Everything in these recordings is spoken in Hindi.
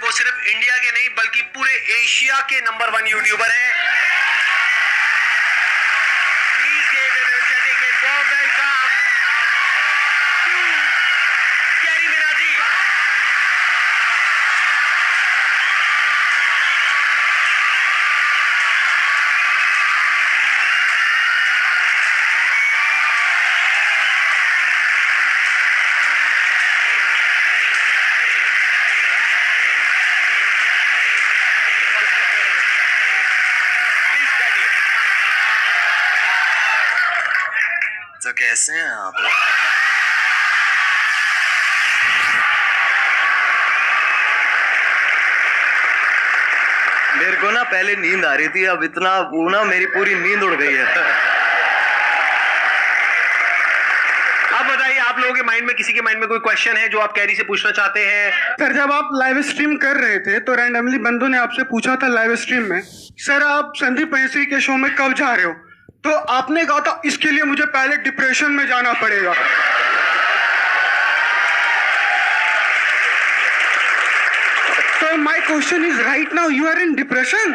वो सिर्फ इंडिया के नहीं बल्कि पूरे एशिया के नंबर 1 यूट्यूबर हैं। Please give an energetic and warm welcome to Carry Minati. तो कैसे हैं आप लोग? मेरे को ना पहले नींद आ रही थी, अब इतना वो ना मेरी पूरी नींद उड़ गई है। अब बताइए, आप लोगों के माइंड में, किसी के माइंड में कोई क्वेश्चन है जो आप कैरी से पूछना चाहते हैं? सर, जब आप लाइव स्ट्रीम कर रहे थे तो रैंडमली बंदों ने आपसे पूछा था लाइव स्ट्रीम में, सर आप संदीप महेश्वरी के शो में कब जा रहे हो? तो आपने कहा था इसके लिए मुझे पहले डिप्रेशन में जाना पड़ेगा। तो my question is right now you are in depression?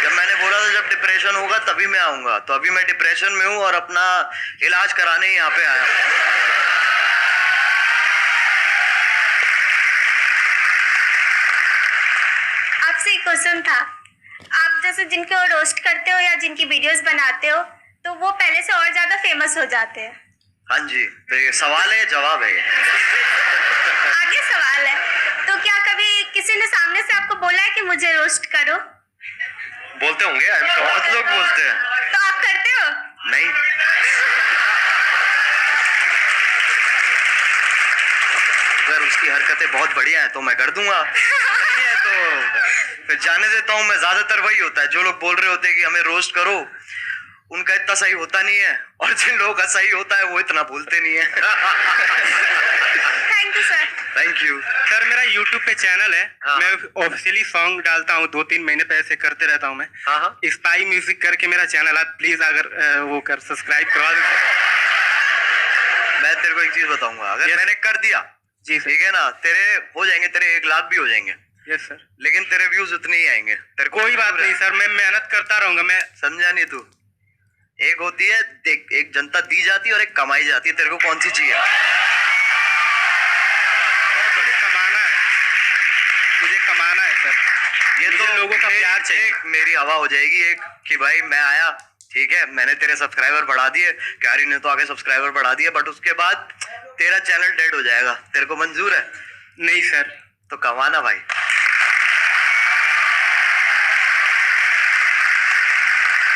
जब मैंने बोला था जब डिप्रेशन होगा तभी मैं आऊंगा, तो अभी मैं डिप्रेशन में हूं और अपना इलाज कराने यहाँ पे आया हूं। आपसे एक क्वेश्चन था, आप जैसे जिनको रोस्ट करते हो या जिनकी वीडियोस बनाते हो तो वो पहले से और ज्यादा फेमस हो जाते हैं। हाँ जी, तो ये सवाल है जवाब है। आगे सवाल है, तो क्या कभी किसी ने सामने से आपको बोला है कि मुझे रोस्ट करो? बोलते होंगे, बहुत लोग बोलते हैं। तो आप करते हो? नहीं। अगर उसकी हरकतें बहुत बढ़िया है तो मैं कर दूंगा, नहीं है तो फिर जाने देता हूँ मैं। ज्यादातर वही होता है, जो लोग बोल रहे होते हैं कि हमें रोस्ट करो, उनका इतना सही होता नहीं है, और जिन लोगों का सही होता है वो इतना बोलते नहीं है। Thank you sir. Thank you sir. मेरा YouTube पे चैनल है। हाँ। मैं ऑफिशियली सॉन्ग डालता हूँ, 2-3 महीने पे ऐसे करते रहता हूँ मैं। हाँ। स्पाई म्यूजिक करके मेरा चैनल, आप प्लीज अगर वो कर सब्सक्राइब करवा दो। मैं तेरे को एक चीज बताऊंगा, अगर मैंने कर दिया जी सर। ठीक है ना, तेरे हो जाएंगे, तेरे 1 लाख भी हो जाएंगे, यस सर। लेकिन तेरे व्यूज उतने ही आएंगे। तेरे को कोई बात नहीं सर, मैं मेहनत करता रहूंगा। मैं समझा नहीं तू? एक होती है देख, एक जनता दी जाती है और एक कमाई जाती है। तेरे को कौन सी चाहिए? मुझे कमाना है, मुझे कमाना है सर। ये तो लोगों का प्यार चाहिए। एक मेरी हवा हो जाएगी एक कि भाई मैं आया, ठीक है, मैंने तेरे सब्सक्राइबर बढ़ा दिए, कैरी ने तो आगे सब्सक्राइबर बढ़ा दिए, बट उसके बाद तेरा चैनल डेड हो जाएगा। तेरे को मंजूर है? नहीं सर। तो कमाना भाई।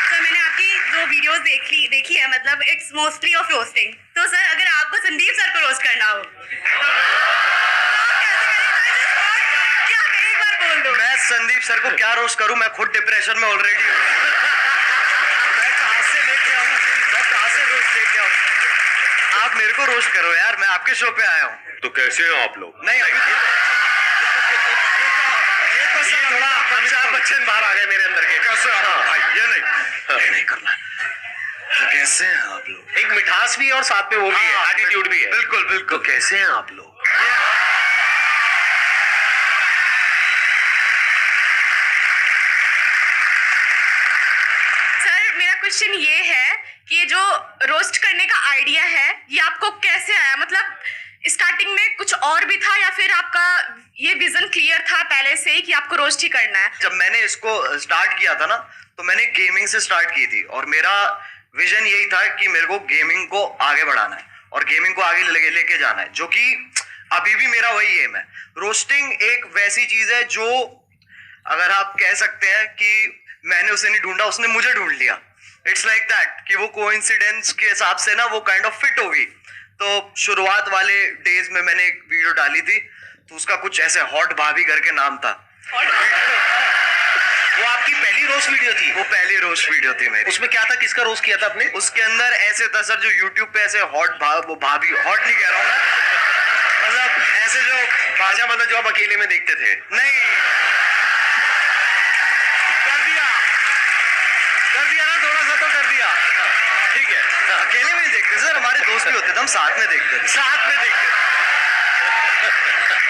सर, मैंने आपकी जो वीडियोस देखी है, मतलब इट्स मोस्टली ऑफ रोस्टिंग। तो सर, अगर आपको संदीप सर को रोस्ट करना हो तो आप कैसे करेंगे? क्या आप एक बार बोल दो। मैं संदीप सर को क्या रोस्ट करूं? मैं खुद डिप्रेशन में ऑलरेडी हूं। मैं कहां से लेके आऊं? मैं कहां से रोस्ट लेके आऊं? आप मेरे को रोस्ट करो यार, मैं आपके शो पे आया हूं। तो कैसे हैं आप लोग? नहीं, अभी ये थोड़ा अमिताभ बच्चन बाहर आ गए मेरे अंदर के। कैसे? हाँ भाई, ये नहीं करना। तो कैसे हैं आप लोग? एक मिठास भी है और साथ में वो भी है, एटीट्यूड भी है। बिल्कुल बिल्कुल। तो कैसे हैं आप लोग? सर, मेरा क्वेश्चन ये है कि जो रोस्ट करने का आइडिया है ये आपको कैसे आया? मतलब स्टार्टिंग में कुछ और भी था या फिर आपका ये विजन क्लियर था पहले से ही कि आपको रोस्ट ही करना है? जब मैंने इसको स्टार्ट किया था ना, तो मैंने गेमिंग से स्टार्ट की थी, और मेरा विजन यही था कि मेरे को गेमिंग को आगे बढ़ाना है और गेमिंग को आगे लेके जाना है, जो कि अभी भी मेरा वही एम है। रोस्टिंग एक वैसी चीज है जो, अगर आप कह सकते हैं कि मैंने उसे नहीं ढूंढा, उसने मुझे ढूंढ लिया। इट्स लाइक दैट कि वो कोइंसिडेंस के हिसाब से ना वो काइंड ऑफ फिट हो गई। तो शुरुआत वाले डेज में मैंने एक वीडियो डाली थी, तो उसका कुछ ऐसे हॉट भाभी करके नाम था। वो आपकी पहली रोस्ट वीडियो थी? वो पहली रोस्ट वीडियो थी मेरी। उसमें क्या था, किसका रोस्ट किया था आपने? उसके अंदर ऐसे था सर, जो यूट्यूब पे ऐसे वो भाभी, हॉट नहीं कह रहा हूँ मैं, मतलब ऐसे जो भाषा, मतलब जो आप अकेले में देखते थे? नहीं, कर दिया ना, थोड़ा सा तो कर दिया। ठीक है। अकेले में नहीं देखते सर, हमारे दोस्त भी होते थे, हम हम साथ में देखते थे। साथ में देखते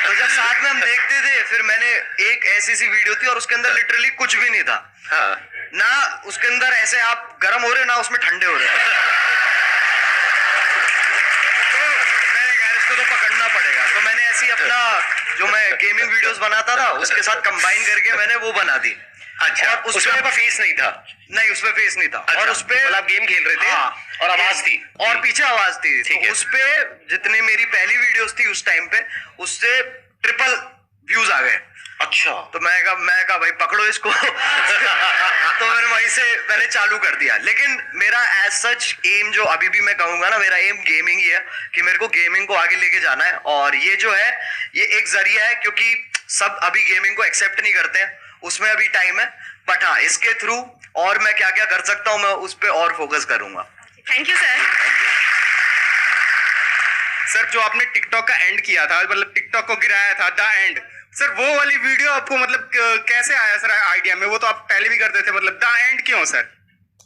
तो जब साथ में हम देखते थे, फिर मैंने एक ऐसी सी वीडियो थी और उसके अंदर लिटरली कुछ भी नहीं था। हाँ ना उसके अंदर ऐसे आप गर्म हो रहे ना उसमें ठंडे हो रहे। तो मैंने कहा इसको तो पकड़ना पड़ेगा, तो मैंने ऐसी अपना जो मैं गेमिंग वीडियोस बनाता था उसके साथ कंबाइन करके मैंने वो बना दी। अच्छा, और उसमें आपका फेस नहीं था? नहीं, उसमें फेस नहीं था। अच्छा, और उसपे मतलब आप गेम खेल रहे थे। हाँ, और आवाज थी और पीछे आवाज थी। ठीक तो है। उसपे जितने मेरी पहली वीडियोस थी उस टाइम पे, उससे ट्रिपल व्यूज आ गए। अच्छा, तो मैं कहा भाई पकड़ो इसको। तो मैंने वहीं से मैंने चालू कर दिया। लेकिन मेरा एज सच एम जो अभी भी मैं कहूंगा ना, मेरा एम गेमिंग ही है कि मेरे को गेमिंग को आगे लेके जाना है। और ये जो है ये एक जरिया है, क्योंकि सब अभी गेमिंग को एक्सेप्ट नहीं करते हैं, उसमें अभी टाइम है। बट हाँ, इसके थ्रू और मैं क्या क्या कर सकता हूँ मैं उस पर और फोकस करूंगा। Thank you sir. सर जो आपने टिकटॉक का एंड किया था, मतलब टिकटॉक को गिराया था, द एंड, सर वो वाली वीडियो आपको मतलब कैसे आया सर आइडिया में? वो तो आप पहले भी करते थे, मतलब द एंड क्यों सर?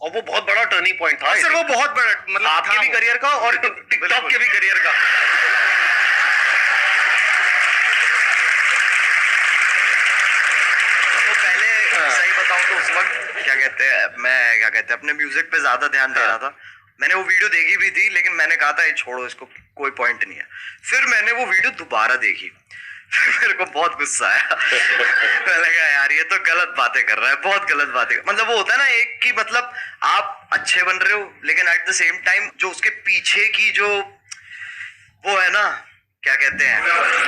और वो बहुत बड़ा टर्निंग पॉइंट था सर वो बहुत बड़ा मतलब आपके था भी वो। करियर का और टिकटॉक के भी करियर का। तो पहले सही बताऊं तो उस वक्त क्या कहते हैं अपने म्यूजिक पे ज्यादा ध्यान दे रहा था। मैंने वो वीडियो देखी भी थी, लेकिन मैंने कहा था ये छोड़ो, इसको कोई पॉइंट नहीं है। फिर मैंने वो वीडियो दोबारा देखी। फिर मेरे को बहुत गुस्सा आया। मैंने कहा यार ये तो गलत बातें कर रहा है, बहुत गलत बातें। मतलब वो होता है ना एक कि मतलब आप अच्छे बन रहे हो, लेकिन एट द सेम टाइम जो उसके पीछे की जो वो है ना, क्या कहते हैं,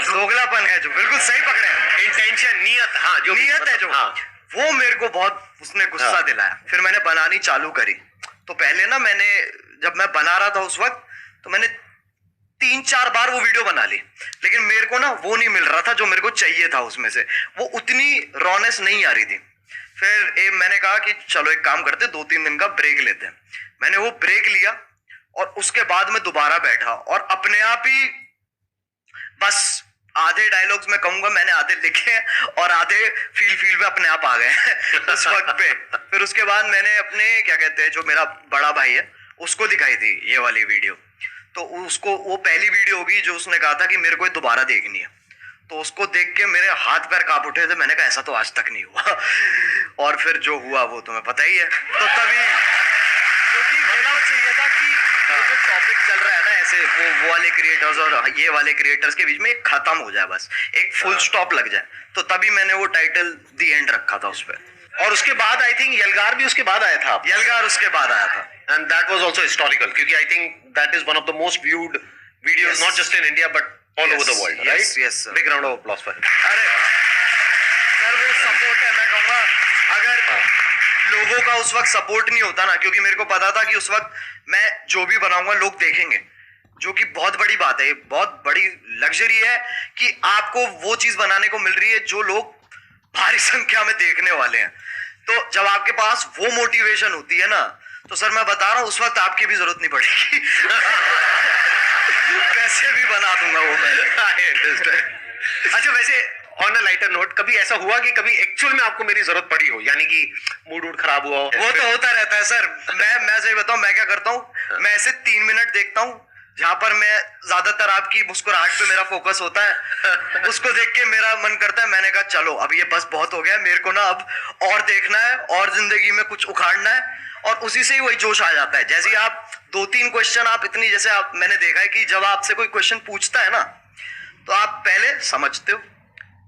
दोगलापन है, जो बिल्कुल सही पकड़े हैं, इंटेंशन, नियत, हाँ जो नियत है जो, हाँ। वो मेरे को बहुत उसने गुस्सा दिलाया। फिर मैंने बनानी चालू करी। तो पहले ना मैंने जब मैं बना रहा था उस वक्त, तो मैंने 3-4 बार वो वीडियो बना ली, लेकिन मेरे को ना वो नहीं मिल रहा था जो मेरे को चाहिए था। उसमें से वो उतनी रॉनेस नहीं आ रही थी। फिर मैंने कहा कि चलो एक काम करते, 2-3 दिन का ब्रेक लेते हैं। मैंने वो ब्रेक लिया और उसके बाद मैं दोबारा बैठा और अपने आप ही बस आधे डायलॉग्स मैं कहूंगा मैंने आधे लिखे हैं और आधे फील में अपने आप आ गए उस वक्त पे। फिर उसके बाद मैंने अपने क्या कहते हैं जो मेरा बड़ा भाई है उसको दिखाई थी ये वाली वीडियो। तो उसको वो पहली वीडियो होगी जो उसने कहा था कि मेरे को ये दोबारा देखनी है। तो उसको देख के मेरे हाथ पैर कांप उठे थे। मैंने कहा ऐसा तो आज तक नहीं हुआ। और फिर जो हुआ वो तुम्हें पता ही है। तो तभी क्योंकि मेरा चाहिए था कि ये जो टॉपिक चल रहा है ना ऐसे वो वाले क्रिएटर्स और ये वाले क्रिएटर्स के बीच में एक खत्म हो जाए, बस एक फुल स्टॉप लग जाए। तो तभी मैंने वो टाइटल दी एंड रखा था उस पर। और उसके बाद आई थिंक यलगार भी उसके बाद आया था। यलगार उसके बाद आया था। And that was also historical क्योंकि I think that is one of the most viewed videos, Yes. not just in India but all Yes. over the world, Yes, right? yes, sir. Big round of applause for it. अरे सर वो सपोर्ट है, मैं कहूँगा अगर लोगों का उस वक्त सपोर्ट नहीं होता ना, क्योंकि मेरे को पता था कि उस वक्त मैं जो भी बनाऊंगा लोग देखेंगे, जो कि बहुत बड़ी बात है, बहुत बड़ी लग्जरी है कि आपको वो चीज बनाने को मिल रही है जो लोग भारी संख्या में देखने वाले हैं। तो जब आपके पास वो मोटिवेशन होती है ना, तो सर मैं बता रहा हूँ उस वक्त आपकी भी जरूरत नहीं पड़ेगी। वैसे भी बना दूंगा वो मैं। I understand. अच्छा वैसे ऑन अ लाइटर नोट, कभी ऐसा हुआ कि कभी एक्चुअल में आपको मेरी जरूरत पड़ी हो, यानी कि मूड वूड खराब हुआ हो? वो तो होता रहता है सर। मैं सही बताऊं मैं क्या करता हूँ, मैं ऐसे 3 मिनट देखता हूँ जहां पर मैं ज्यादातर आपकी मुस्कुराहट पे मेरा फोकस होता है। उसको देख के मेरा मन करता है, मैंने कहा चलो अब ये बस बहुत हो गया, मेरे को ना अब और देखना है और जिंदगी में कुछ उखाड़ना है। और उसी से ही वही जोश आ जाता है। जैसे आप 2-3 क्वेश्चन आप इतनी, जैसे आप मैंने देखा है कि जब आपसे कोई क्वेश्चन पूछता है ना, तो आप पहले समझते हो,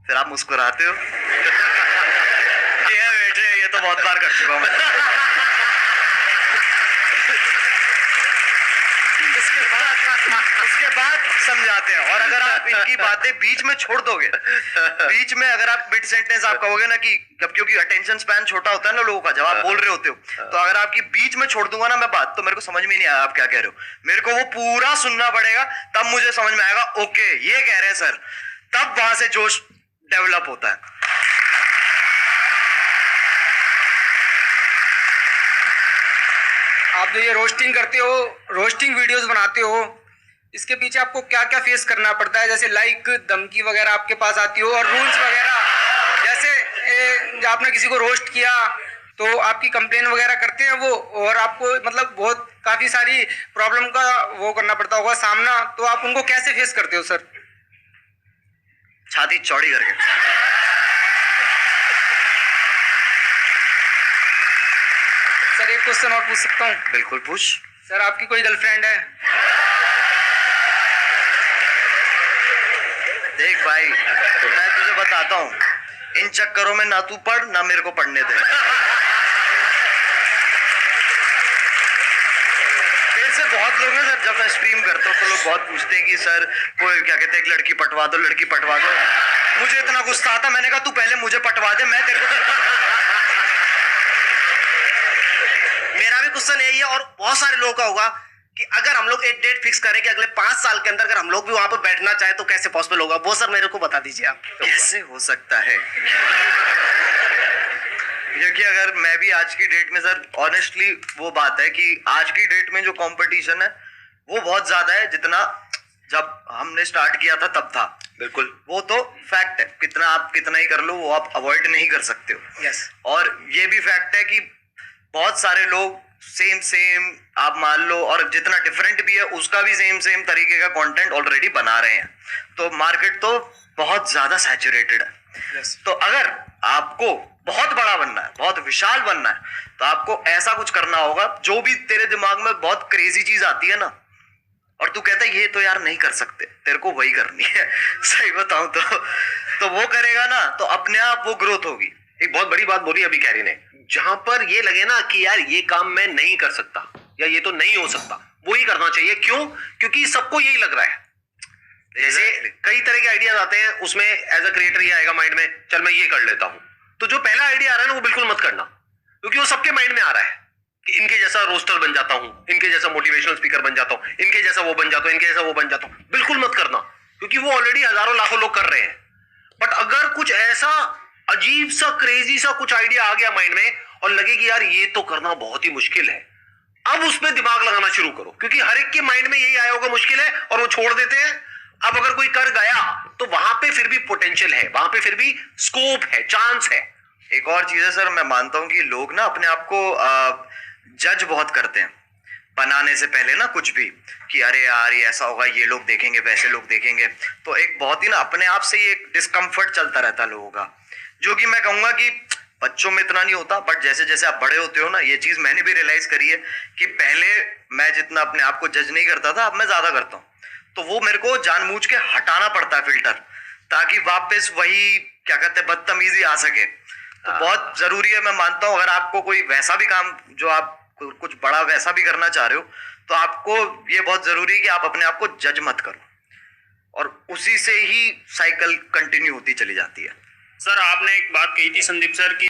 फिर आप मुस्कुराते हो। ये बेटे ये तो बहुत बार कर चुका हूं मैं। उसके बाद समझाते हैं। और अगर आप इनकी बातें बीच में छोड़ दोगे, बीच में अगर आप मिड सेंटेंस आप कहोगे ना कि क्योंकि अटेंशन स्पैन छोटा होता है ना लोगों का, जब आप बोल रहे होते हो, तो अगर आपकी बीच में छोड़ दूंगा ना मैं बात, तो मेरे को समझ में नहीं आया आप क्या कह रहे हो। मेरे को वो पूरा सुनना पड़ेगा, तब मुझे समझ में आएगा ओके ये कह रहे हैं सर, तब वहां से जोश डेवलप होता है। आप जो ये रोस्टिंग करते हो, रोस्टिंग वीडियोस बनाते हो, इसके पीछे आपको क्या क्या फेस करना पड़ता है? जैसे लाइक धमकी वगैरह आपके पास आती हो, और रूल्स वगैरह, जैसे आपने किसी को रोस्ट किया तो आपकी कंप्लेन वगैरह करते हैं वो, और आपको मतलब बहुत काफ़ी सारी प्रॉब्लम का वो करना पड़ता होगा सामना, तो आप उनको कैसे फेस करते हो सर? छाती चौड़ी करके। सर एक क्वेश्चन और पूछ सकता हूँ? बिल्कुल पूछ। सर आपकी कोई गर्लफ्रेंड है? देख भाई, मैं तुझे बताता हूँ, इन चक्करों में ना तू पढ़ ना मेरे को पढ़ने दे। मेरे से बहुत लोग हैं सर, जब मैं स्ट्रीम करता हूँ तो लोग बहुत पूछते हैं कि सर कोई क्या कहते हैं, एक लड़की पटवा दो, लड़की पटवा दो। मुझे इतना गुस्सा आता, मैंने कहा तू पहले मुझे पटवा दे, मैं तेरे को। मेरा भी क्वेश्चन यही है, और बहुत सारे लोगों का होगा कि अगर हम लोग एक डेट फिक्स करें कि अगले 5 साल के अंदर अगर हम लोग भी वहां पर बैठना चाहे तो कैसे पॉसिबल होगा, वो सर मेरे को बता दीजिए आप। कैसे हो सकता है? क्योंकि अगर मैं भी आज की डेट में सर, ऑनेस्टली वो बात है कि आज की डेट में जो कंपटीशन है वो बहुत ज्यादा है, जितना जब हमने स्टार्ट किया था तब था। बिल्कुल, वो तो फैक्ट है, कितना आप कितना ही कर लो वो आप अवॉइड नहीं कर सकते हो। यस। और ये भी फैक्ट है कि बहुत सारे लोग सेम आप मान लो, और जितना डिफरेंट भी है उसका भी सेम तरीके का कंटेंट ऑलरेडी बना रहे हैं, तो मार्केट तो बहुत ज्यादा सैचुरेटेड है। यस। तो अगर आपको बहुत बड़ा बनना है, बहुत विशाल बनना है, तो आपको ऐसा कुछ करना होगा, जो भी तेरे दिमाग में बहुत क्रेजी चीज आती है ना, और तू कहता है ये तो यार नहीं कर सकते, तेरे को वही करनी है। सही बताऊं तो वो करेगा ना तो अपने आप वो ग्रोथ होगी। एक बहुत बड़ी बात बोली अभी कैरी ने, जहां पर ये लगे ना कि यार ये काम मैं नहीं कर सकता या ये तो नहीं हो सकता, वो ही करना चाहिए। क्यों? क्योंकि सबको यही लग रहा है। जैसे कई तरह के आइडियाज आते हैं, उसमें एज अ क्रिएटर ये आएगा माइंड में, चल मैं ये कर लेता हूं। तो जो पहला आइडिया आ रहा है ना वो बिल्कुल मत करना, क्योंकि वो सबके माइंड में आ रहा है कि इनके जैसा रोस्टर बन जाता हूं, इनके जैसा मोटिवेशनल स्पीकर बन जाता हूं, इनके जैसा वो बन जाता हूं, इनके जैसा वो बन जाता हूं। बिल्कुल मत करना, क्योंकि वो ऑलरेडी हजारों लाखों लोग कर रहे हैं। बट अगर कुछ ऐसा अजीब सा क्रेजी सा कुछ आइडिया आ गया माइंड में और लगे कि यार ये तो करना बहुत ही मुश्किल है, अब उसमें दिमाग लगाना शुरू करो, क्योंकि हर एक के माइंड में यही आया होगा मुश्किल है और वो छोड़ देते हैं। अब अगर कोई कर गया तो वहां पे फिर भी पोटेंशियल है, वहां पे फिर भी स्कोप है, चांस है। एक और चीज है सर, मैं मानता हूं कि लोग ना अपने आप को जज बहुत करते हैं बनाने से पहले ना, कुछ भी कि अरे यार ये ऐसा होगा, ये लोग देखेंगे, वैसे लोग देखेंगे, तो एक बहुत ही ना अपने आप से ही एक डिस्कम्फर्ट चलता रहता है लोगों का, जो कि मैं कहूंगा कि बच्चों में इतना नहीं होता, बट जैसे जैसे आप बड़े होते हो ना, ये चीज मैंने भी रियलाइज करी है कि पहले मैं जितना अपने आप को जज नहीं करता था, अब मैं ज्यादा करता हूँ। तो वो मेरे को जानबूझ के हटाना पड़ता है फिल्टर, ताकि वापस वही क्या कहते हैं बदतमीजी आ सके। तो बहुत जरूरी है, मैं मानता हूँ, अगर आपको कोई वैसा भी काम जो आप कुछ बड़ा वैसा भी करना चाह रहे हो, तो आपको ये बहुत जरूरी है कि आप अपने आप को जज मत करो, और उसी से ही साइकिल कंटिन्यू होती चली जाती है। सर आपने एक बात कही थी संदीप सर की